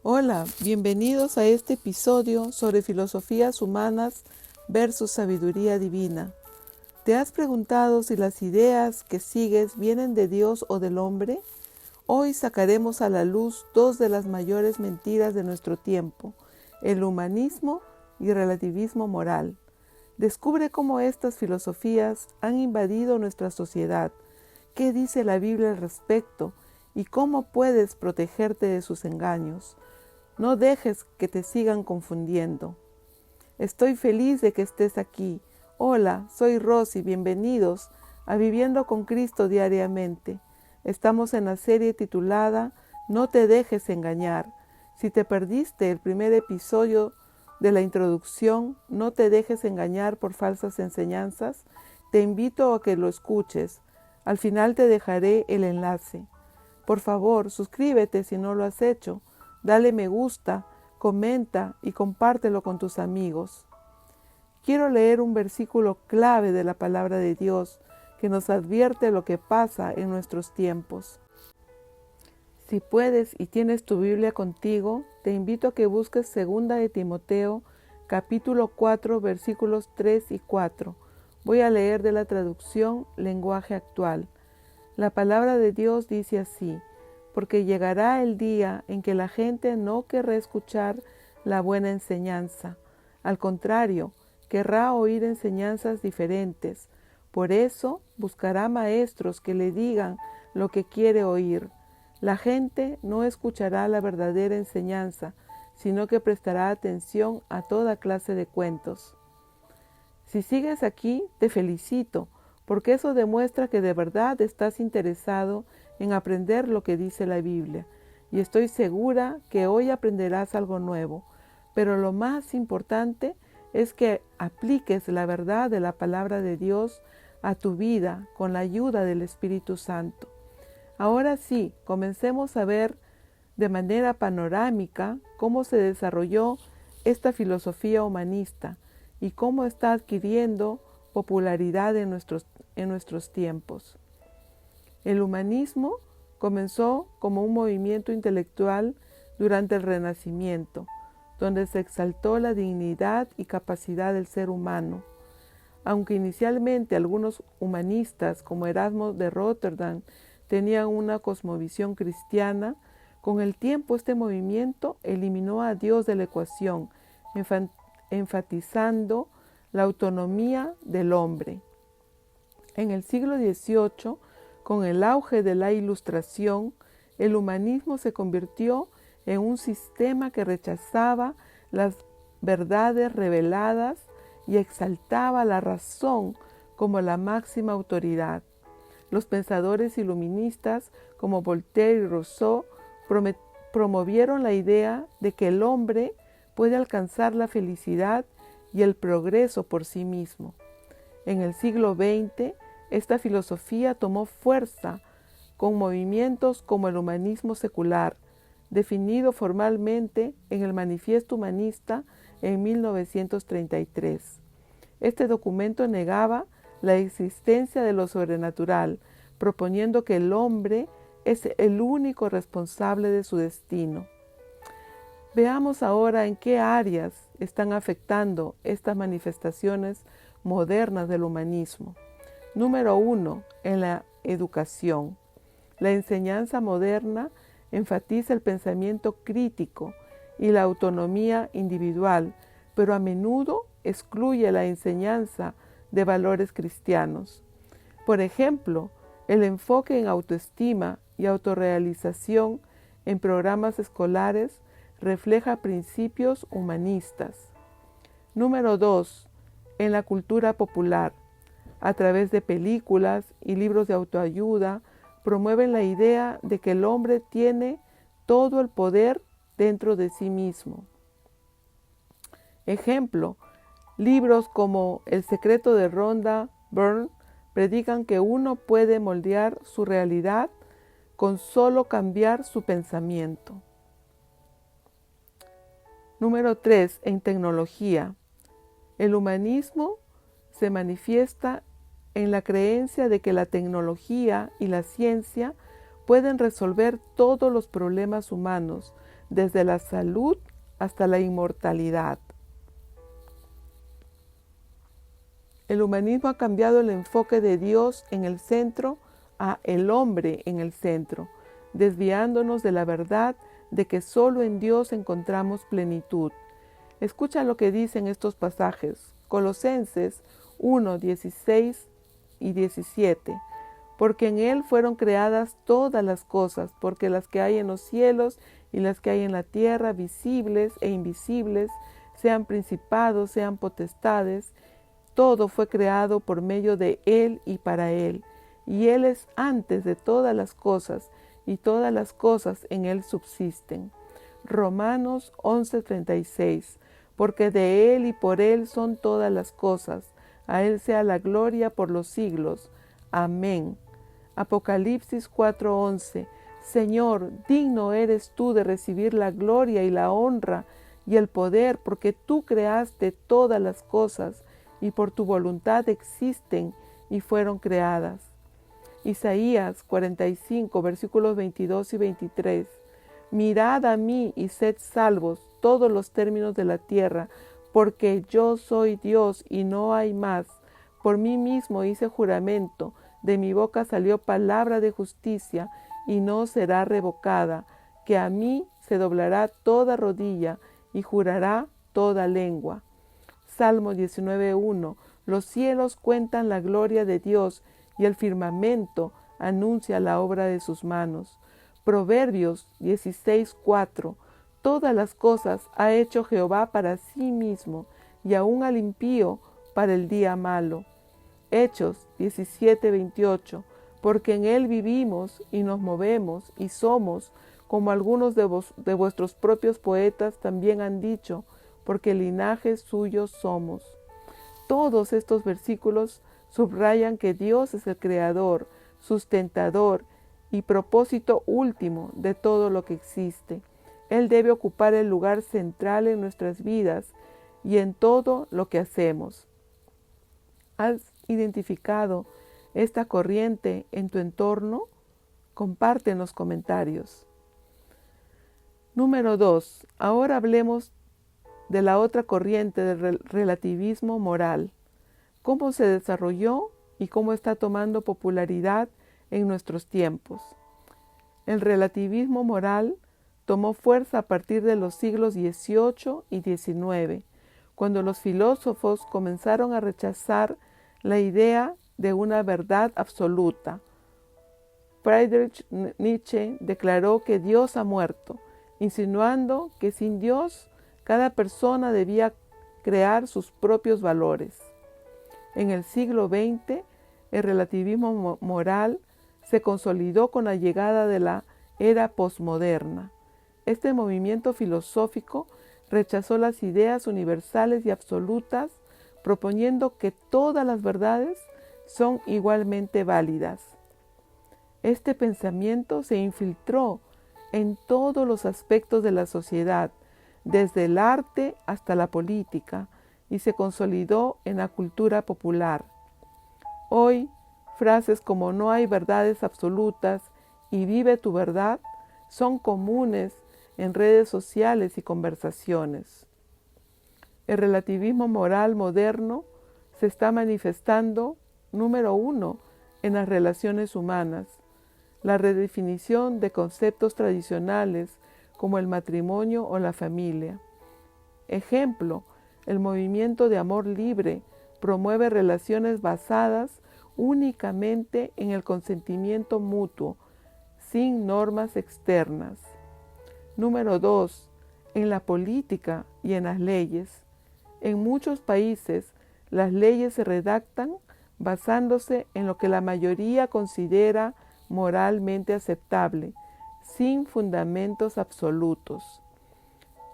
Hola, bienvenidos a este episodio sobre filosofías humanas versus sabiduría divina. ¿Te has preguntado si las ideas que sigues vienen de Dios o del hombre? Hoy sacaremos a la luz dos de las mayores mentiras de nuestro tiempo, el humanismo y el relativismo moral. Descubre cómo estas filosofías han invadido nuestra sociedad, qué dice la Biblia al respecto y cómo puedes protegerte de sus engaños. No dejes que te sigan confundiendo. Estoy feliz de que estés aquí. Hola, soy Rosy, bienvenidos a Viviendo con Cristo diariamente. Estamos en la serie titulada No te dejes engañar. Si te perdiste el primer episodio de la introducción, No te dejes engañar por falsas enseñanzas, te invito a que lo escuches. Al final te dejaré el enlace. Por favor, suscríbete si no lo has hecho. Dale me gusta, comenta y compártelo con tus amigos. Quiero leer un versículo clave de la palabra de Dios que nos advierte lo que pasa en nuestros tiempos. Si puedes y tienes tu Biblia contigo, te invito a que busques 2 de Timoteo, capítulo 4, versículos 3 y 4. Voy a leer de la traducción Lenguaje Actual. La palabra de Dios dice así: porque llegará el día en que la gente no querrá escuchar la buena enseñanza. Al contrario, querrá oír enseñanzas diferentes. Por eso buscará maestros que le digan lo que quiere oír. La gente no escuchará la verdadera enseñanza, sino que prestará atención a toda clase de cuentos. Si sigues aquí, te felicito, porque eso demuestra que de verdad estás interesado en aprender lo que dice la Biblia, y estoy segura que hoy aprenderás algo nuevo, pero lo más importante es que apliques la verdad de la palabra de Dios a tu vida con la ayuda del Espíritu Santo. Ahora sí, comencemos a ver de manera panorámica cómo se desarrolló esta filosofía humanista y cómo está adquiriendo popularidad en nuestros tiempos. El humanismo comenzó como un movimiento intelectual durante el Renacimiento, donde se exaltó la dignidad y capacidad del ser humano. Aunque inicialmente algunos humanistas, como Erasmo de Róterdam, tenían una cosmovisión cristiana, con el tiempo este movimiento eliminó a Dios de la ecuación, enfatizando la autonomía del hombre. En el siglo XVIII, con el auge de la Ilustración, el humanismo se convirtió en un sistema que rechazaba las verdades reveladas y exaltaba la razón como la máxima autoridad. Los pensadores iluministas como Voltaire y Rousseau promovieron la idea de que el hombre puede alcanzar la felicidad y el progreso por sí mismo. En el siglo XX, esta filosofía tomó fuerza con movimientos como el humanismo secular, definido formalmente en el Manifiesto Humanista en 1933. Este documento negaba la existencia de lo sobrenatural, proponiendo que el hombre es el único responsable de su destino. Veamos ahora en qué áreas están afectando estas manifestaciones modernas del humanismo. Número 1, en la educación. La enseñanza moderna enfatiza el pensamiento crítico y la autonomía individual, pero a menudo excluye la enseñanza de valores cristianos. Por ejemplo, el enfoque en autoestima y autorrealización en programas escolares refleja principios humanistas. Número 2. En la cultura popular. A través de películas y libros de autoayuda, promueven la idea de que el hombre tiene todo el poder dentro de sí mismo. Ejemplo, libros como El secreto de Rhonda Byrne predican que uno puede moldear su realidad con solo cambiar su pensamiento. Número 3. En tecnología. El humanismo se manifiesta en la creencia de que la tecnología y la ciencia pueden resolver todos los problemas humanos, desde la salud hasta la inmortalidad. El humanismo ha cambiado el enfoque de Dios en el centro a el hombre en el centro, desviándonos de la verdad de que solo en Dios encontramos plenitud. Escucha lo que dicen estos pasajes. Colosenses 1, 16 y 17. Porque en Él fueron creadas todas las cosas, porque las que hay en los cielos y las que hay en la tierra, visibles e invisibles, sean principados, sean potestades, todo fue creado por medio de Él y para Él. Y Él es antes de todas las cosas, y todas las cosas en Él subsisten. Romanos 11:36. Porque de Él y por Él son todas las cosas. A Él sea la gloria por los siglos. Amén. Apocalipsis 4:11. Señor, digno eres tú de recibir la gloria y la honra y el poder, porque tú creaste todas las cosas, y por tu voluntad existen y fueron creadas. Isaías 45, versículos 22 y 23. Mirad a mí y sed salvos todos los términos de la tierra, porque yo soy Dios y no hay más. Por mí mismo hice juramento, de mi boca salió palabra de justicia y no será revocada, que a mí se doblará toda rodilla y jurará toda lengua. Salmo 19:1. Los cielos cuentan la gloria de Dios y el firmamento anuncia la obra de sus manos. Proverbios 16:4. Todas las cosas ha hecho Jehová para sí mismo, y aun al impío para el día malo. Hechos 17:28. Porque en él vivimos y nos movemos y somos, como algunos de vuestros propios poetas también han dicho, porque linaje suyo somos. Todos estos versículos subrayan que Dios es el creador, sustentador y propósito último de todo lo que existe. Él debe ocupar el lugar central en nuestras vidas y en todo lo que hacemos. ¿Has identificado esta corriente en tu entorno? Comparte en los comentarios. Número 2. Ahora hablemos de la otra corriente del relativismo moral. ¿Cómo se desarrolló y cómo está tomando popularidad en nuestros tiempos? El relativismo moral tomó fuerza a partir de los siglos XVIII y XIX, cuando los filósofos comenzaron a rechazar la idea de una verdad absoluta. Friedrich Nietzsche declaró que Dios ha muerto, insinuando que sin Dios cada persona debía crear sus propios valores. En el siglo XX, el relativismo moral se consolidó con la llegada de la era posmoderna. Este movimiento filosófico rechazó las ideas universales y absolutas, proponiendo que todas las verdades son igualmente válidas. Este pensamiento se infiltró en todos los aspectos de la sociedad, desde el arte hasta la política, y se consolidó en la cultura popular. Hoy, frases como "no hay verdades absolutas" y "vive tu verdad" son comunes en redes sociales y conversaciones. El relativismo moral moderno se está manifestando, número 1, en las relaciones humanas. La redefinición de conceptos tradicionales como el matrimonio o la familia. Ejemplo, el movimiento de amor libre promueve relaciones basadas únicamente en el consentimiento mutuo, sin normas externas. Número 2. En la política y en las leyes. En muchos países, las leyes se redactan basándose en lo que la mayoría considera moralmente aceptable, sin fundamentos absolutos.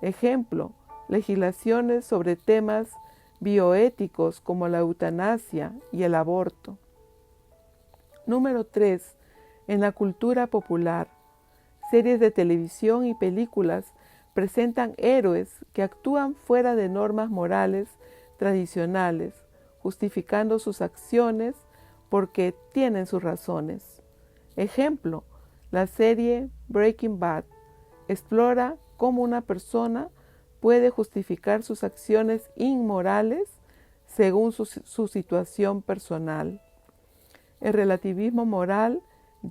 Ejemplo, legislaciones sobre temas bioéticos como la eutanasia y el aborto. Número 3. En la cultura popular, series de televisión y películas presentan héroes que actúan fuera de normas morales tradicionales, justificando sus acciones porque tienen sus razones. Ejemplo, La serie Breaking Bad explora cómo una persona puede justificar sus acciones inmorales según su situación personal. El relativismo moral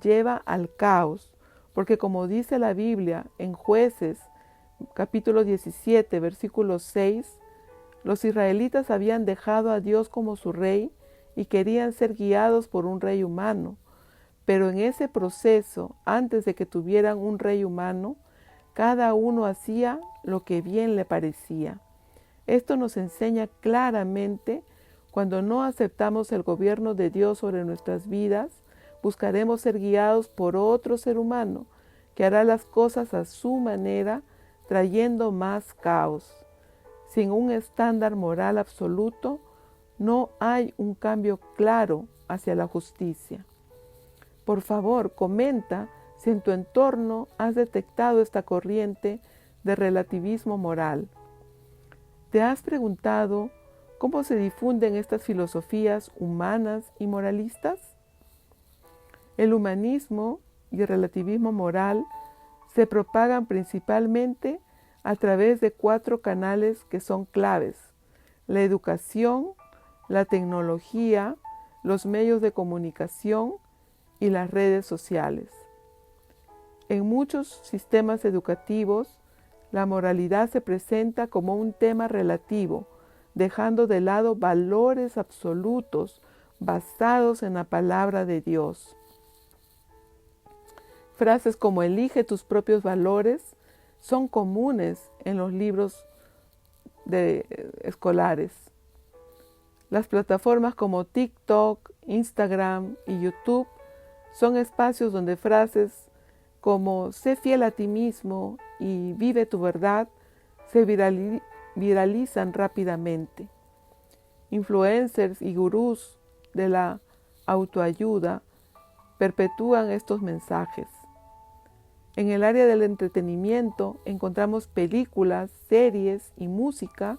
lleva al caos, porque como dice la Biblia en Jueces, capítulo 17, versículo 6, los israelitas habían dejado a Dios como su rey y querían ser guiados por un rey humano. Pero en ese proceso, antes de que tuvieran un rey humano, cada uno hacía lo que bien le parecía. Esto nos enseña claramente: cuando no aceptamos el gobierno de Dios sobre nuestras vidas, buscaremos ser guiados por otro ser humano que hará las cosas a su manera, trayendo más caos. Sin un estándar moral absoluto, no hay un cambio claro hacia la justicia. Por favor, comenta si en tu entorno has detectado esta corriente de relativismo moral. ¿Te has preguntado cómo se difunden estas filosofías humanas y moralistas? El humanismo y el relativismo moral se propagan principalmente a través de 4 canales que son claves: la educación, la tecnología, los medios de comunicación y las redes sociales. En muchos sistemas educativos, la moralidad se presenta como un tema relativo, dejando de lado valores absolutos basados en la palabra de Dios. Frases como "elige tus propios valores" son comunes en los libros escolares. Las plataformas como TikTok, Instagram y YouTube son espacios donde frases como "sé fiel a ti mismo" y "vive tu verdad" se viralizan rápidamente. Influencers y gurús de la autoayuda perpetúan estos mensajes. En el área del entretenimiento encontramos películas, series y música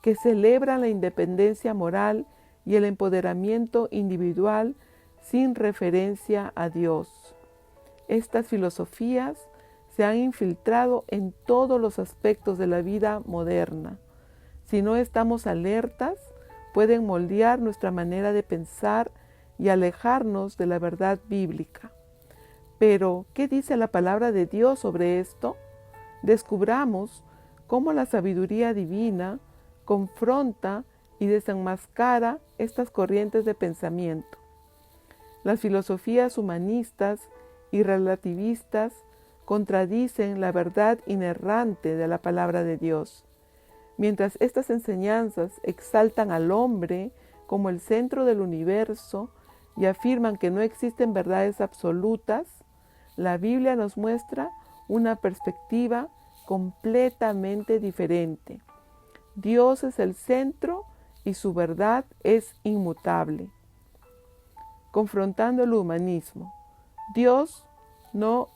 que celebran la independencia moral y el empoderamiento individual sin referencia a Dios. Estas filosofías se han infiltrado en todos los aspectos de la vida moderna. Si no estamos alertas, pueden moldear nuestra manera de pensar y alejarnos de la verdad bíblica. Pero, ¿qué dice la palabra de Dios sobre esto? Descubramos cómo la sabiduría divina confronta y desenmascara estas corrientes de pensamiento. Las filosofías humanistas y relativistas contradicen la verdad inerrante de la palabra de Dios. Mientras estas enseñanzas exaltan al hombre como el centro del universo y afirman que no existen verdades absolutas, la Biblia nos muestra una perspectiva completamente diferente. Dios es el centro y su verdad es inmutable. Confrontando el humanismo, Dios, no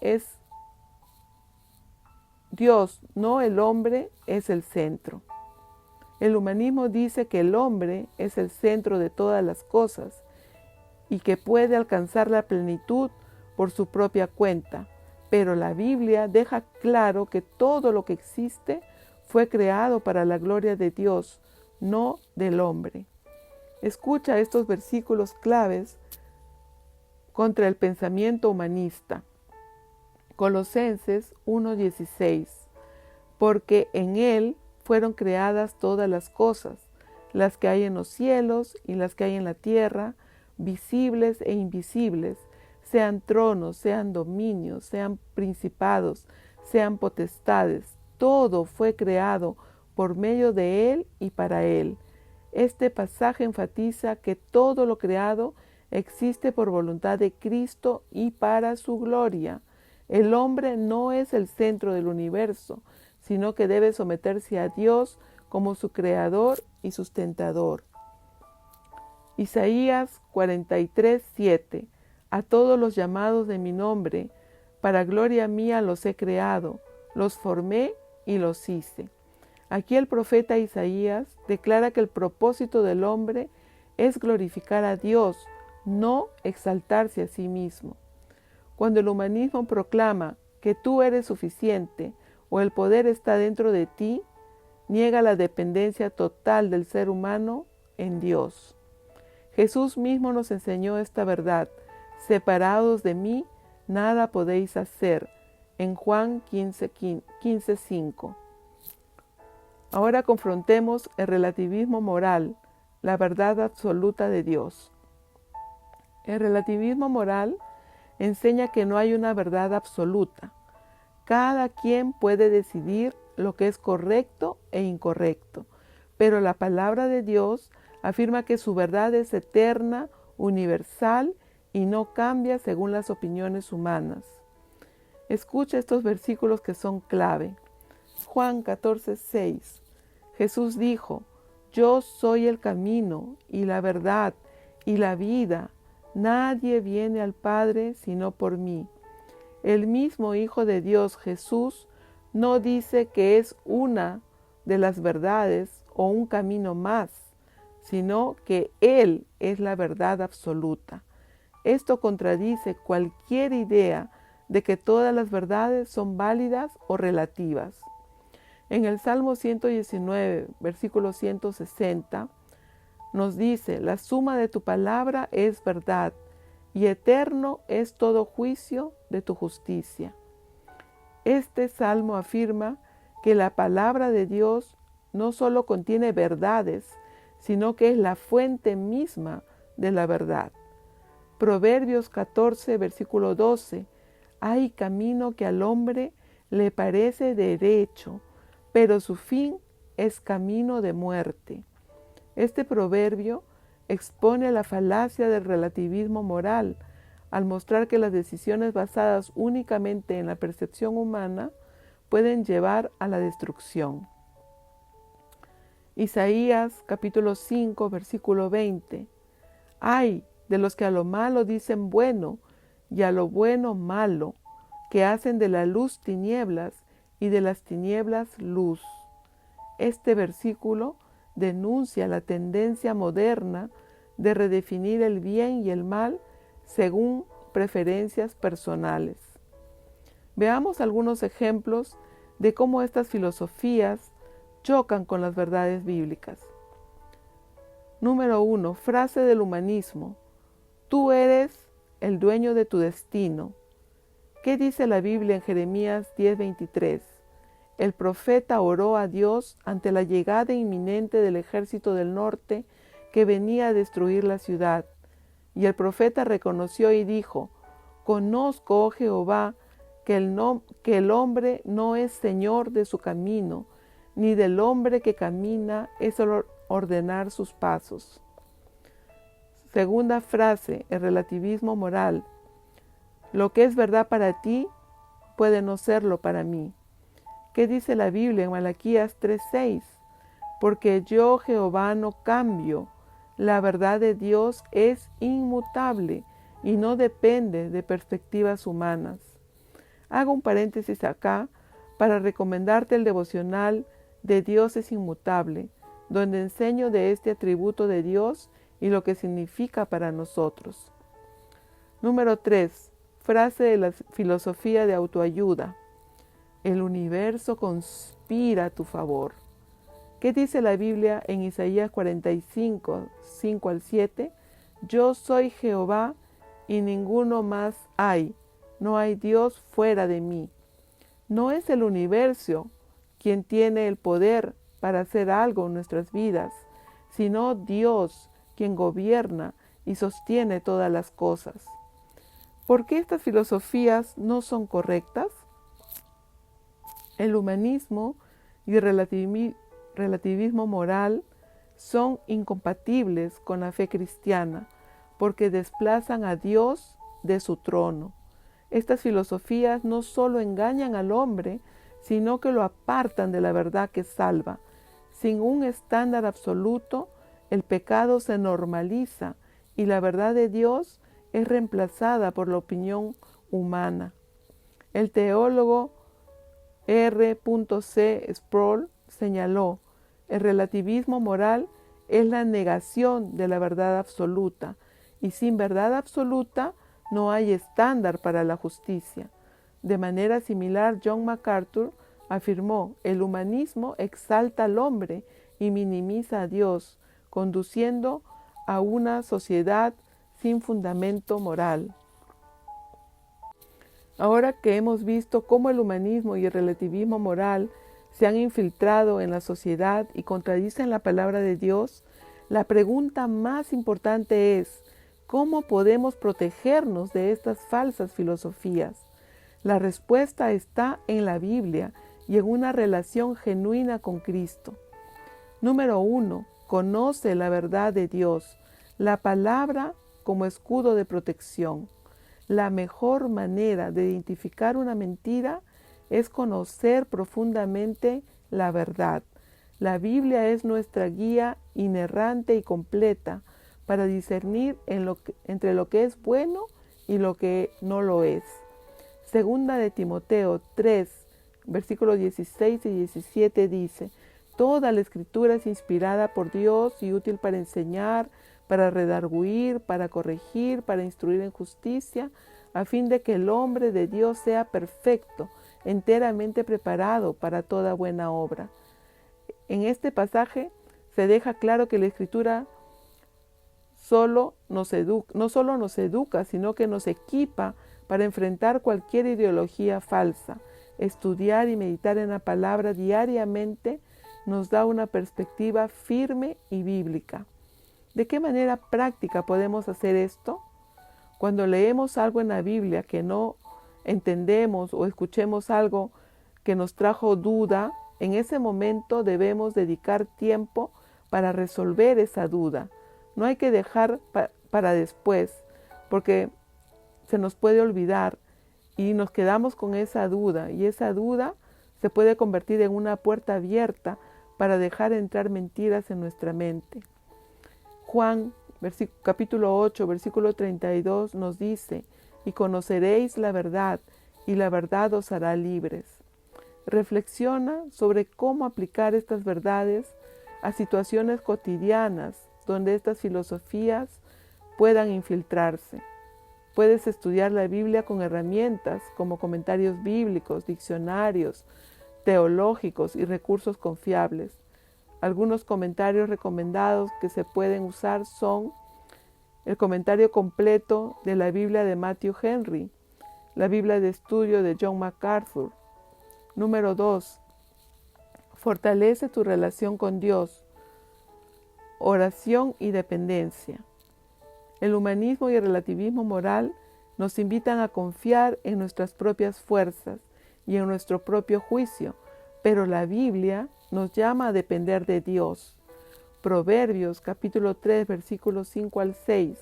el hombre, es el centro. El humanismo dice que el hombre es el centro de todas las cosas y que puede alcanzar la plenitud por su propia cuenta, pero la Biblia deja claro que todo lo que existe fue creado para la gloria de Dios, no del hombre. Escucha estos versículos claves contra el pensamiento humanista. Colosenses 1:16, porque en Él fueron creadas todas las cosas, las que hay en los cielos y las que hay en la tierra, visibles e invisibles, sean tronos, sean dominios, sean principados, sean potestades. Todo fue creado por medio de Él y para Él. Este pasaje enfatiza que todo lo creado existe por voluntad de Cristo y para su gloria. El hombre no es el centro del universo, sino que debe someterse a Dios como su creador y sustentador. Isaías 43:7. A todos los llamados de mi nombre, para gloria mía los he creado, los formé y los hice. Aquí el profeta Isaías declara que el propósito del hombre es glorificar a Dios, no exaltarse a sí mismo. Cuando el humanismo proclama que tú eres suficiente o el poder está dentro de ti, niega la dependencia total del ser humano en Dios. Jesús mismo nos enseñó esta verdad: separados de mí, nada podéis hacer, en Juan 15:5. Ahora confrontemos el relativismo moral, la verdad absoluta de Dios. El relativismo moral enseña que no hay una verdad absoluta. Cada quien puede decidir lo que es correcto e incorrecto, pero la palabra de Dios afirma que su verdad es eterna, universal y no cambia según las opiniones humanas. Escucha estos versículos que son clave. Juan 14:6. Jesús dijo: Yo soy el camino y la verdad y la vida. Nadie viene al Padre sino por mí. El mismo Hijo de Dios, Jesús, no dice que es una de las verdades o un camino más, sino que Él es la verdad absoluta. Esto contradice cualquier idea de que todas las verdades son válidas o relativas. En el Salmo 119, versículo 160, nos dice: la suma de tu palabra es verdad, y eterno es todo juicio de tu justicia. Este salmo afirma que la palabra de Dios no solo contiene verdades, sino que es la fuente misma de la verdad. Proverbios 14, versículo 12. Hay camino que al hombre le parece derecho, pero su fin es camino de muerte. Este proverbio expone la falacia del relativismo moral al mostrar que las decisiones basadas únicamente en la percepción humana pueden llevar a la destrucción. Isaías capítulo 5, versículo 20. Ay de los que a lo malo dicen bueno y a lo bueno malo, que hacen de la luz tinieblas y de las tinieblas luz. Este versículo denuncia la tendencia moderna de redefinir el bien y el mal según preferencias personales. Veamos algunos ejemplos de cómo estas filosofías chocan con las verdades bíblicas. Número 1. Frase del humanismo: tú eres el dueño de tu destino. ¿Qué dice la Biblia en Jeremías 10:23? El profeta oró a Dios ante la llegada inminente del ejército del norte que venía a destruir la ciudad. Y el profeta reconoció y dijo: conozco, oh Jehová, que el hombre no es señor de su camino, ni del hombre que camina es ordenar sus pasos. Segunda frase, el relativismo moral: lo que es verdad para ti puede no serlo para mí. ¿Qué dice la Biblia en Malaquías 3:6? Porque yo, Jehová, no cambio. La verdad de Dios es inmutable y no depende de perspectivas humanas. Hago un paréntesis acá para recomendarte el devocional de Dios es inmutable, donde enseño de este atributo de Dios y lo que significa para nosotros. Número 3. Frase de la filosofía de autoayuda: el universo conspira a tu favor. ¿Qué dice la Biblia en Isaías 45, 5 al 7? Yo soy Jehová y ninguno más hay. No hay Dios fuera de mí. No es el universo quien tiene el poder para hacer algo en nuestras vidas, sino Dios quien gobierna y sostiene todas las cosas. ¿Por qué estas filosofías no son correctas? El humanismo y el relativismo moral son incompatibles con la fe cristiana porque desplazan a Dios de su trono. Estas filosofías no solo engañan al hombre, sino que lo apartan de la verdad que salva. Sin un estándar absoluto, el pecado se normaliza y la verdad de Dios es reemplazada por la opinión humana. El teólogo R.C. Sproul señaló: el relativismo moral es la negación de la verdad absoluta, y sin verdad absoluta no hay estándar para la justicia. De manera similar, John MacArthur afirmó: el humanismo exalta al hombre y minimiza a Dios, conduciendo a una sociedad sin fundamento moral. Ahora que hemos visto cómo el humanismo y el relativismo moral se han infiltrado en la sociedad y contradicen la palabra de Dios, la pregunta más importante es: ¿cómo podemos protegernos de estas falsas filosofías? La respuesta está en la Biblia y en una relación genuina con Cristo. Número 1. Conoce la verdad de Dios, la palabra como escudo de protección. La mejor manera de identificar una mentira es conocer profundamente la verdad. La Biblia es nuestra guía inerrante y completa para discernir entre lo que es bueno y lo que no lo es. Segunda de Timoteo 3, versículos 16 y 17 dice: toda la escritura es inspirada por Dios y útil para enseñar, para redarguir, para corregir, para instruir en justicia, a fin de que el hombre de Dios sea perfecto, enteramente preparado para toda buena obra. En este pasaje se deja claro que la escritura no solo nos educa, sino que nos equipa para enfrentar cualquier ideología falsa. Estudiar y meditar en la palabra diariamente nos da una perspectiva firme y bíblica. ¿De qué manera práctica podemos hacer esto? Cuando leemos algo en la Biblia que no entendemos o escuchemos algo que nos trajo duda, en ese momento debemos dedicar tiempo para resolver esa duda. No hay que dejar para después, porque se nos puede olvidar y nos quedamos con esa duda, y esa duda se puede convertir en una puerta abierta para dejar entrar mentiras en nuestra mente. Juan capítulo 8, versículo 32 nos dice: y conoceréis la verdad, y la verdad os hará libres. Reflexiona sobre cómo aplicar estas verdades a situaciones cotidianas donde estas filosofías puedan infiltrarse. Puedes estudiar la Biblia con herramientas como comentarios bíblicos, diccionarios teológicos y recursos confiables. Algunos comentarios recomendados que se pueden usar son el comentario completo de la Biblia de Matthew Henry, la Biblia de estudio de John MacArthur. Número 2. Fortalece tu relación con Dios. Oración y dependencia. El humanismo y el relativismo moral nos invitan a confiar en nuestras propias fuerzas y en nuestro propio juicio, pero la Biblia nos llama a depender de Dios. Proverbios capítulo 3, versículos 5 al 6.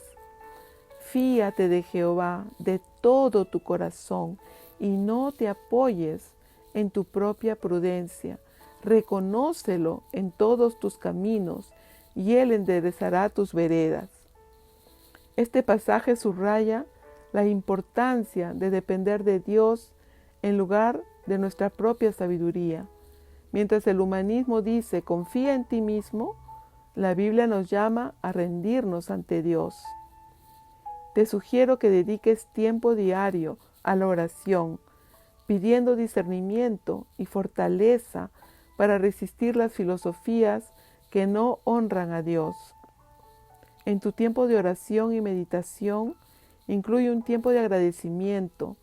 Fíate de Jehová de todo tu corazón y no te apoyes en tu propia prudencia. Reconócelo en todos tus caminos y Él enderezará tus veredas. Este pasaje subraya la importancia de depender de Dios en lugar de nuestra propia sabiduría. Mientras el humanismo dice: confía en ti mismo, la Biblia nos llama a rendirnos ante Dios. Te sugiero que dediques tiempo diario a la oración, pidiendo discernimiento y fortaleza para resistir las filosofías que no honran a Dios. En tu tiempo de oración y meditación, incluye un tiempo de agradecimiento,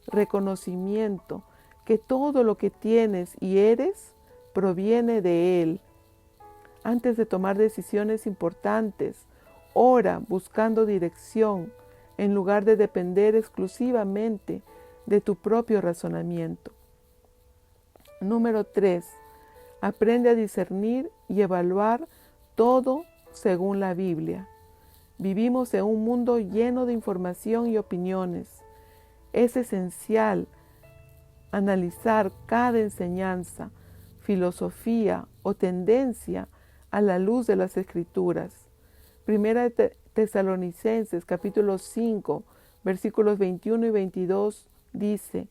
reconocimiento, que todo lo que tienes y eres proviene de Él. Antes de tomar decisiones importantes, ora buscando dirección, en lugar de depender exclusivamente de tu propio razonamiento. Número 3. Aprende a discernir y evaluar todo según la Biblia. Vivimos en un mundo lleno de información y opiniones. Es esencial analizar cada enseñanza, filosofía o tendencia a la luz de las Escrituras. Primera de Tesalonicenses capítulo 5, versículos 21 y 22 dice: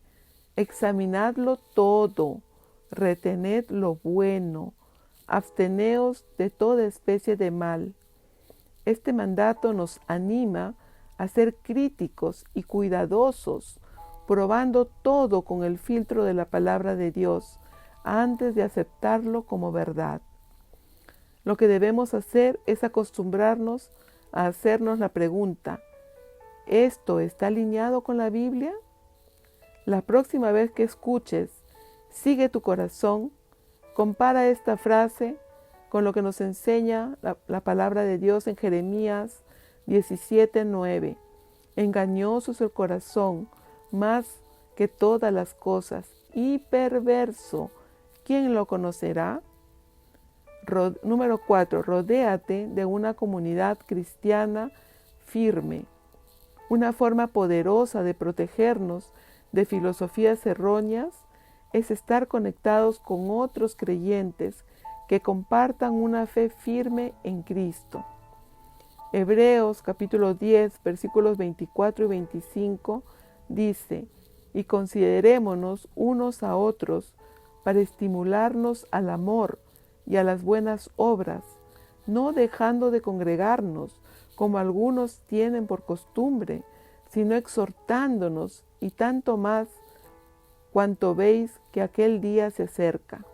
examinadlo todo, retened lo bueno, absteneos de toda especie de mal. Este mandato nos anima a ser críticos y cuidadosos, probando todo con el filtro de la palabra de Dios antes de aceptarlo como verdad. Lo que debemos hacer es acostumbrarnos a hacernos la pregunta: ¿esto está alineado con la Biblia? La próxima vez que escuches "sigue tu corazón", compara esta frase con lo que nos enseña la palabra de Dios en Jeremías 17:9. Engañoso es el corazón más que todas las cosas y perverso, ¿quién lo conocerá? Número 4. Rodéate de una comunidad cristiana firme. Una forma poderosa de protegernos de filosofías erróneas es estar conectados con otros creyentes que compartan una fe firme en Cristo. Hebreos capítulo 10, versículos 24 y 25 dice: y considerémonos unos a otros para estimularnos al amor y a las buenas obras, no dejando de congregarnos, como algunos tienen por costumbre, sino exhortándonos, y tanto más cuanto veis que aquel día se acerca.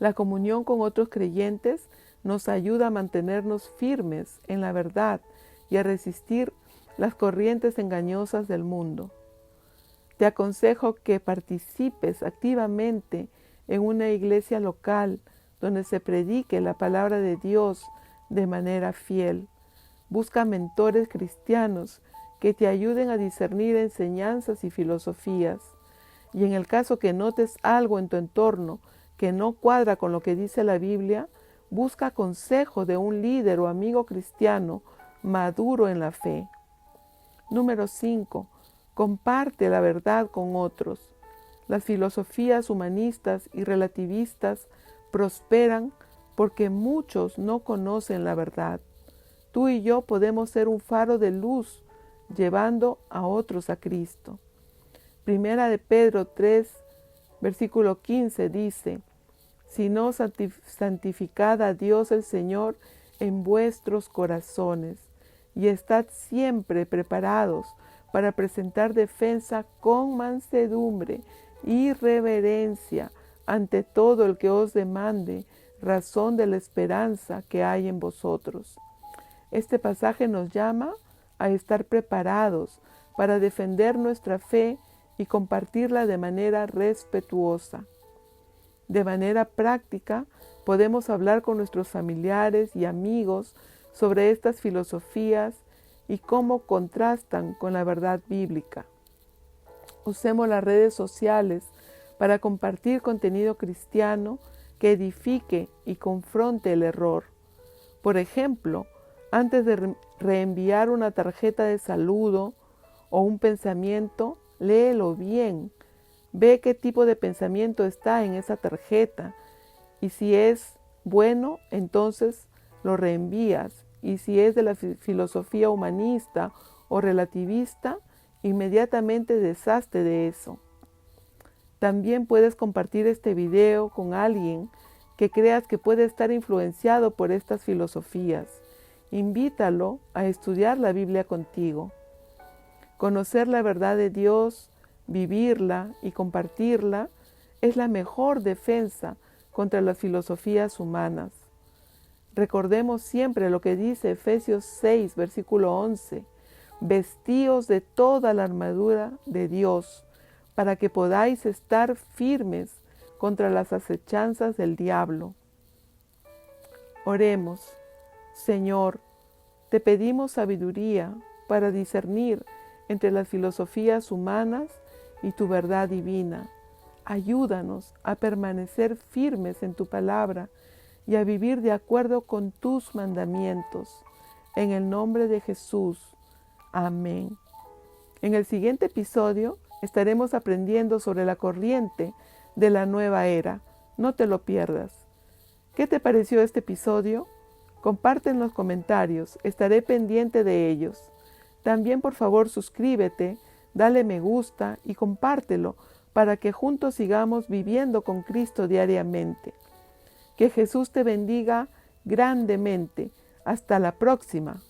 La comunión con otros creyentes nos ayuda a mantenernos firmes en la verdad y a resistir las corrientes engañosas del mundo. Te aconsejo que participes activamente en una iglesia local donde se predique la palabra de Dios de manera fiel. Busca mentores cristianos que te ayuden a discernir enseñanzas y filosofías. Y en el caso que notes algo en tu entorno que no cuadra con lo que dice la Biblia, busca consejo de un líder o amigo cristiano maduro en la fe. Número 5. Comparte la verdad con otros. Las filosofías humanistas y relativistas prosperan porque muchos no conocen la verdad. Tú y yo podemos ser un faro de luz llevando a otros a Cristo. Primera de Pedro 3, versículo 15 dice: sino santificad a Dios el Señor en vuestros corazones, y estad siempre preparados para presentar defensa con mansedumbre y reverencia ante todo el que os demande razón de la esperanza que hay en vosotros. Este pasaje nos llama a estar preparados para defender nuestra fe y compartirla de manera respetuosa. De manera práctica, podemos hablar con nuestros familiares y amigos sobre estas filosofías y cómo contrastan con la verdad bíblica. Usemos las redes sociales para compartir contenido cristiano que edifique y confronte el error. Por ejemplo, antes de reenviar una tarjeta de saludo o un pensamiento, léelo bien. Ve qué tipo de pensamiento está en esa tarjeta, y si es bueno, entonces lo reenvías, y si es de la filosofía humanista o relativista, inmediatamente deshazte de eso. También puedes compartir este video con alguien que creas que puede estar influenciado por estas filosofías. Invítalo a estudiar la Biblia contigo. Conocer la verdad de Dios, vivirla y compartirla es la mejor defensa contra las filosofías humanas. Recordemos siempre lo que dice Efesios 6, versículo 11. Vestíos de toda la armadura de Dios, para que podáis estar firmes contra las acechanzas del diablo. Oremos. Señor, te pedimos sabiduría para discernir entre las filosofías humanas y tu verdad divina. Ayúdanos a permanecer firmes en tu palabra y a vivir de acuerdo con tus mandamientos. En el nombre de Jesús. Amén. En el siguiente episodio estaremos aprendiendo sobre la corriente de la nueva era. No te lo pierdas. ¿Qué te pareció este episodio? Comparte en los comentarios, estaré pendiente de ellos. También por favor suscríbete, dale me gusta y compártelo para que juntos sigamos viviendo con Cristo diariamente. Que Jesús te bendiga grandemente. Hasta la próxima.